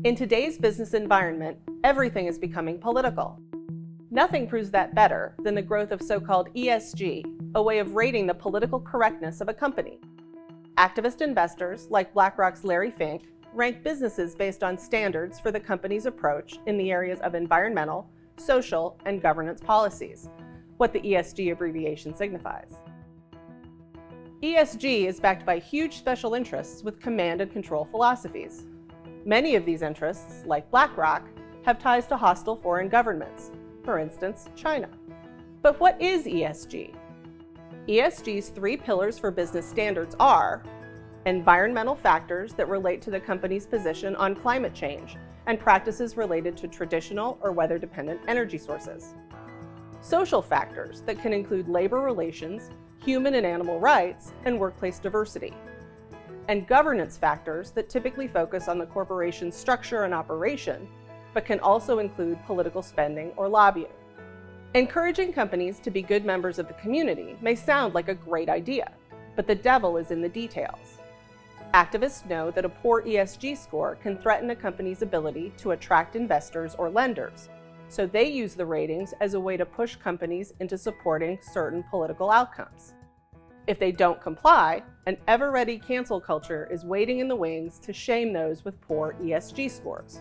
In today's business environment, everything is becoming political. Nothing proves that better than the growth of so-called ESG, a way of rating the political correctness of a company. Activist investors, like BlackRock's Larry Fink, rank businesses based on standards for the company's approach in the areas of environmental, social, and governance policies, what the ESG abbreviation signifies. ESG is backed by huge special interests with command and control philosophies. Many of these interests, like BlackRock, have ties to hostile foreign governments, for instance, China. But what is ESG? ESG's 3 pillars for business standards are environmental factors that relate to the company's position on climate change and practices related to traditional or weather-dependent energy sources. Social factors that can include labor relations, human and animal rights, and workplace diversity. And governance factors that typically focus on the corporation's structure and operation, but can also include political spending or lobbying. Encouraging companies to be good members of the community may sound like a great idea, but the devil is in the details. Activists know that a poor ESG score can threaten a company's ability to attract investors or lenders, so they use the ratings as a way to push companies into supporting certain political outcomes. If they don't comply, an ever-ready cancel culture is waiting in the wings to shame those with poor ESG scores.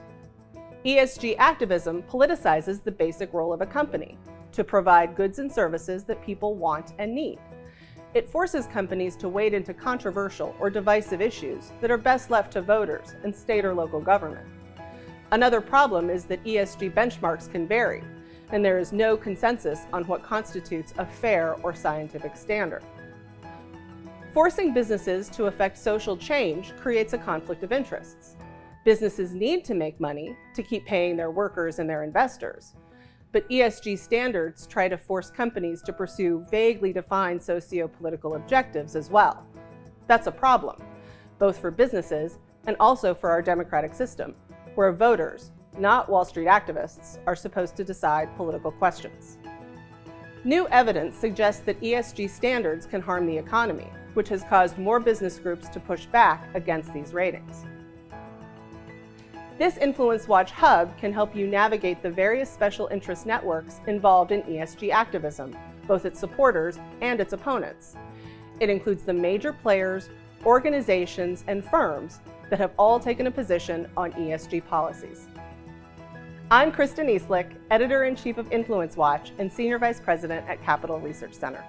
ESG activism politicizes the basic role of a company, to provide goods and services that people want and need. It forces companies to wade into controversial or divisive issues that are best left to voters and state or local government. Another problem is that ESG benchmarks can vary, and there is no consensus on what constitutes a fair or scientific standard. Forcing businesses to affect social change creates a conflict of interests. Businesses need to make money to keep paying their workers and their investors, but ESG standards try to force companies to pursue vaguely defined socio-political objectives as well. That's a problem, both for businesses and also for our democratic system, where voters, not Wall Street activists, are supposed to decide political questions. New evidence suggests that ESG standards can harm the economy, which has caused more business groups to push back against these ratings. This InfluenceWatch Hub can help you navigate the various special interest networks involved in ESG activism, both its supporters and its opponents. It includes the major players, organizations, and firms that have all taken a position on ESG policies. I'm Kristen Eastlick, Editor-in-Chief of InfluenceWatch and Senior Vice President at Capital Research Center.